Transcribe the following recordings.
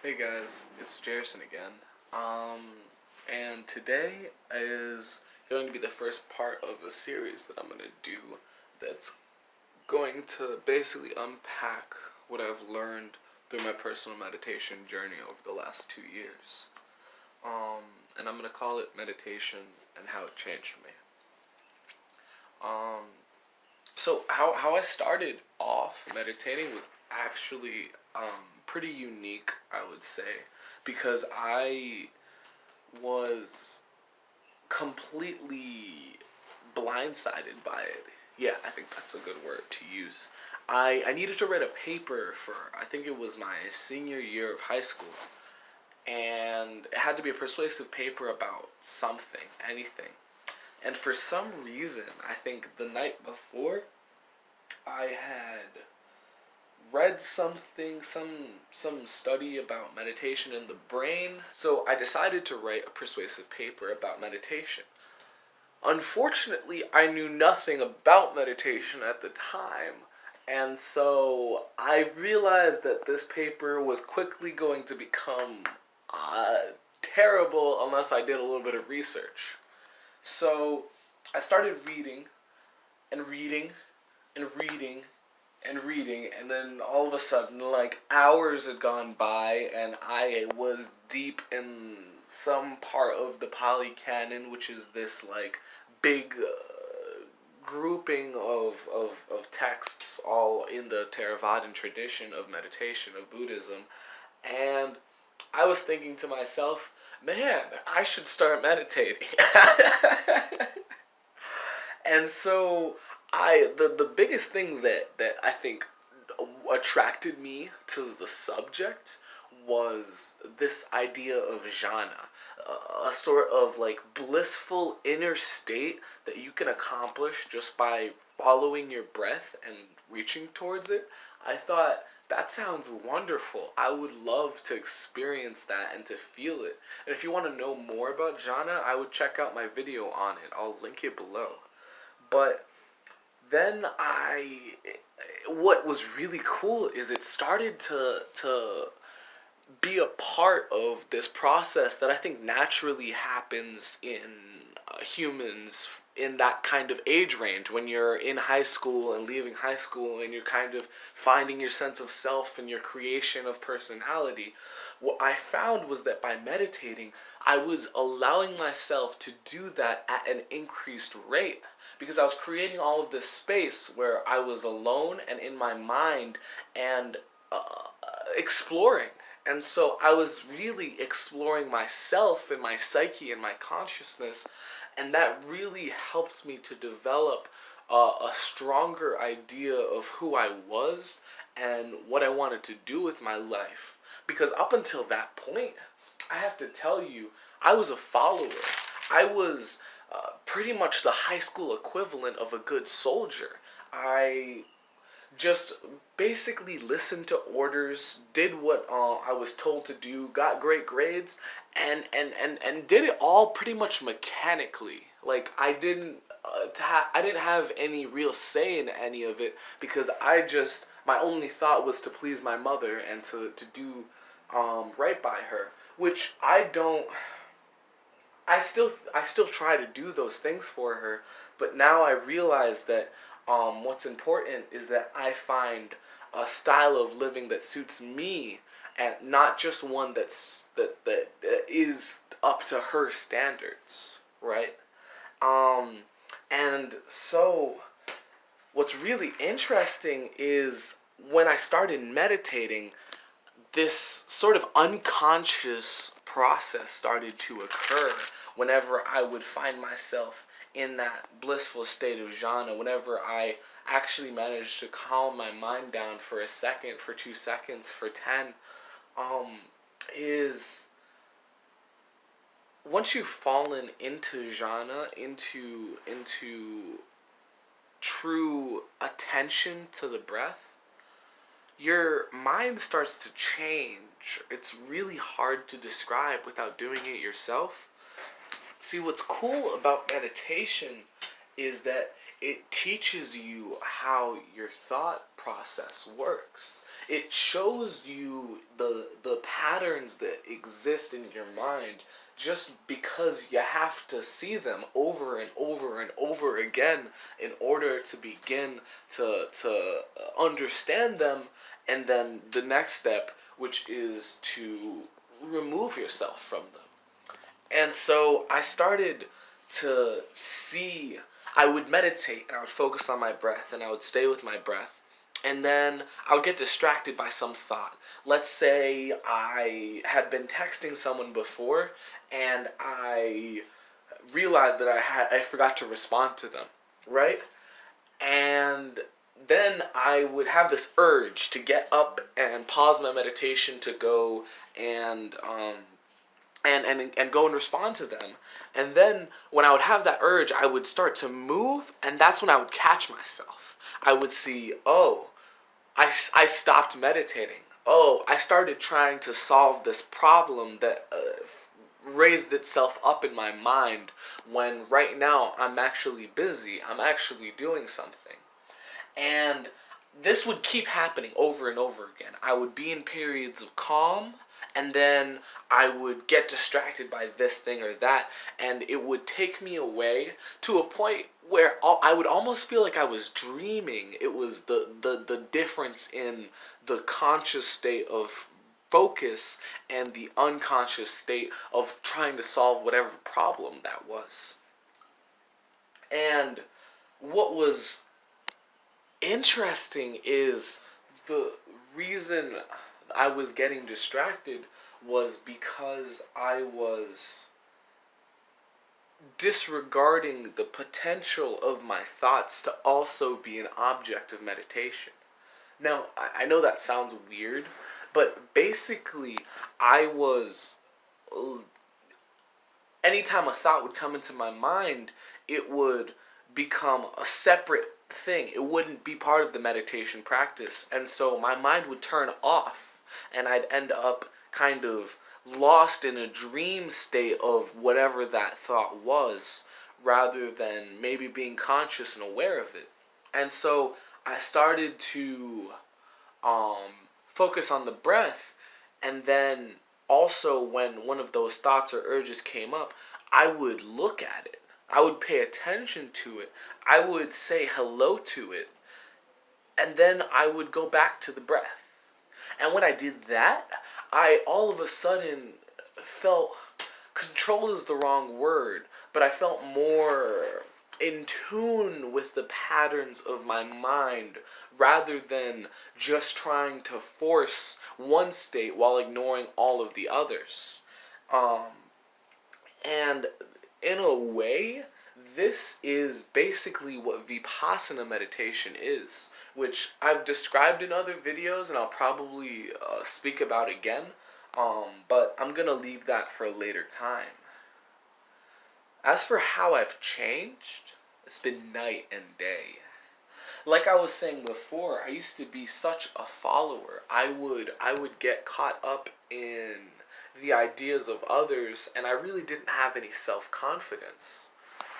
Hey guys, it's Jerison again. And today is going to be the first part of a series that I'm going to do that's going to basically unpack what I've learned through my personal meditation journey over the last 2 years. And I'm going to call it Meditation and How It Changed Me. So how I started off meditating was actually pretty unique, I would say, because I was completely blindsided by it. Yeah, I think that's a good word to use. I needed to write a paper for, I think it was my senior year of high school, and it had to be a persuasive paper about something, anything. And for some reason, I think the night before, I had read something, some study about meditation in the brain. So I decided to write a persuasive paper about meditation. Unfortunately, I knew nothing about meditation at the time. And so I realized that this paper was quickly going to become terrible unless I did a little bit of research. So I started reading and reading and reading and reading, and then all of a sudden, like, hours had gone by, and I was deep in some part of the Pali Canon, which is this, like, big grouping of texts all in the Theravadan tradition of meditation, of Buddhism, and I was thinking to myself, man, I should start meditating. And so the biggest thing that I think attracted me to the subject was this idea of jhana, a sort of like blissful inner state that you can accomplish just by following your breath and reaching towards it. I thought, that sounds wonderful. I would love to experience that and to feel it. And if you want to know more about jhana, I would check out my video on it. I'll link it below. But then what was really cool is it started to be a part of this process that I think naturally happens in humans in that kind of age range, when you're in high school and leaving high school and you're kind of finding your sense of self and your creation of personality. What I found was that by meditating, I was allowing myself to do that at an increased rate, because I was creating all of this space where I was alone and in my mind and exploring. And so I was really exploring myself and my psyche and my consciousness, and that really helped me to develop a stronger idea of who I was and what I wanted to do with my life. Because up until that point, I have to tell you, I was a follower. I was pretty much the high school equivalent of a good soldier. I just basically listened to orders, did what I was told to do, got great grades, and did it all pretty much mechanically. Like, I didn't have any real say in any of it, because my only thought was to please my mother and to do right by her, which I still try to do those things for her, but now I realize that what's important is that I find a style of living that suits me, and not just one that is up to her standards, right? And so what's really interesting is when I started meditating, this sort of unconscious process started to occur whenever I would find myself in that blissful state of jhana, whenever I actually managed to calm my mind down for a second, for 2 seconds, for 10, is once you've fallen into jhana, into true attention to the breath, your mind starts to change. It's really hard to describe without doing it yourself. See, what's cool about meditation is that it teaches you how your thought process works. It shows you the patterns that exist in your mind just because you have to see them over and over and over again in order to begin to understand them, and then the next step, which is to remove yourself from them. And so I started to see, I would meditate and I would focus on my breath and I would stay with my breath. And then I would get distracted by some thought. Let's say I had been texting someone before and I realized that I forgot to respond to them, right? And then I would have this urge to get up and pause my meditation to go and and go and respond to them. And then when I would have that urge, I would start to move, and that's when I would catch myself. I would see, oh, I stopped meditating. Oh, I started trying to solve this problem that raised itself up in my mind when right now I'm actually busy. I'm actually doing something. And this would keep happening over and over again. I would be in periods of calm, and then I would get distracted by this thing or that, and it would take me away to a point where I would almost feel like I was dreaming. It was the difference in the conscious state of focus and the unconscious state of trying to solve whatever problem that was. And what was interesting is the reason I was getting distracted was because I was disregarding the potential of my thoughts to also be an object of meditation. Now, I know that sounds weird, but basically I was, anytime a thought would come into my mind, it would become a separate thing. It wouldn't be part of the meditation practice. And so my mind would turn off, and I'd end up kind of lost in a dream state of whatever that thought was, rather than maybe being conscious and aware of it. And so I started to focus on the breath, and then also when one of those thoughts or urges came up, I would look at it. I would pay attention to it. I would say hello to it. And then I would go back to the breath. And when I did that, I all of a sudden felt, control is the wrong word, but I felt more in tune with the patterns of my mind rather than just trying to force one state while ignoring all of the others. And in a way, this is basically what Vipassana meditation is, which I've described in other videos and I'll probably speak about again, but I'm going to leave that for a later time. As for how I've changed, it's been night and day. Like I was saying before, I used to be such a follower. I would get caught up in the ideas of others, and I really didn't have any self-confidence.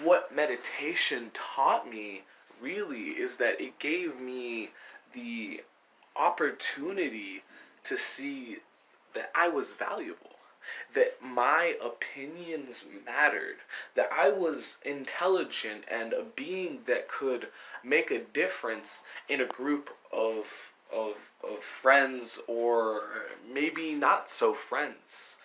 What meditation taught me really is that it gave me the opportunity to see that I was valuable, that my opinions mattered, that I was intelligent and a being that could make a difference in a group of friends, or maybe not so friends.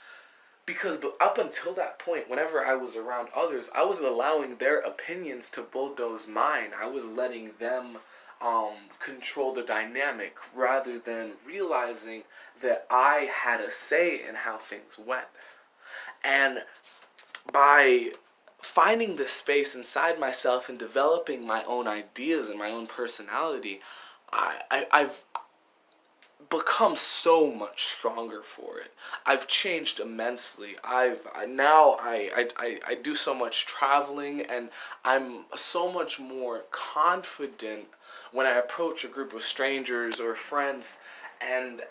Because up until that point, whenever I was around others, I was allowing their opinions to bulldoze mine. I was letting them control the dynamic rather than realizing that I had a say in how things went. And by finding this space inside myself and developing my own ideas and my own personality, I've become so much stronger for it. I've changed immensely. I do so much traveling, and I'm so much more confident when I approach a group of strangers or friends, and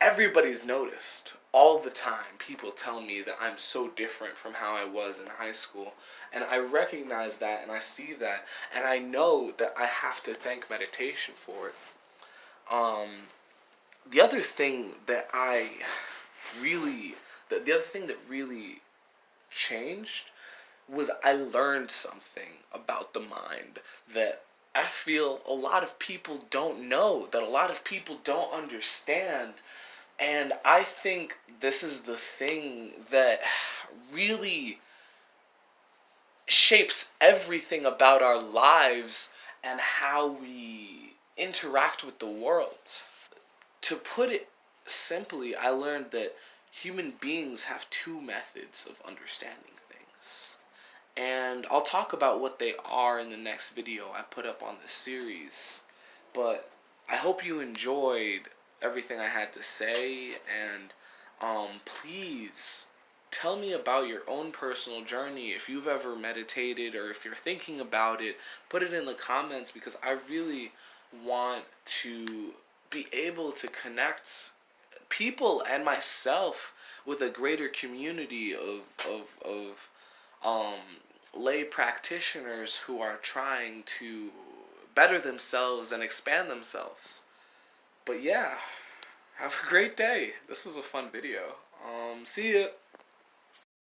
everybody's noticed all the time. People tell me that I'm so different from how I was in high school, and I recognize that, and I see that, and I know that I have to thank meditation for it. um the other thing that I really the other thing that really changed was I learned something about the mind that I feel a lot of people don't know, that a lot of people don't understand. And I think this is the thing that really shapes everything about our lives and how we interact with the world. To put it simply, I learned that human beings have two methods of understanding things. And I'll talk about what they are in the next video I put up on this series. But I hope you enjoyed everything I had to say, and please tell me about your own personal journey. If you've ever meditated or if you're thinking about it, put it in the comments, because I really want to be able to connect people and myself with a greater community of um, lay practitioners who are trying to better themselves and expand themselves. But yeah, have a great day. This was a fun video. See ya.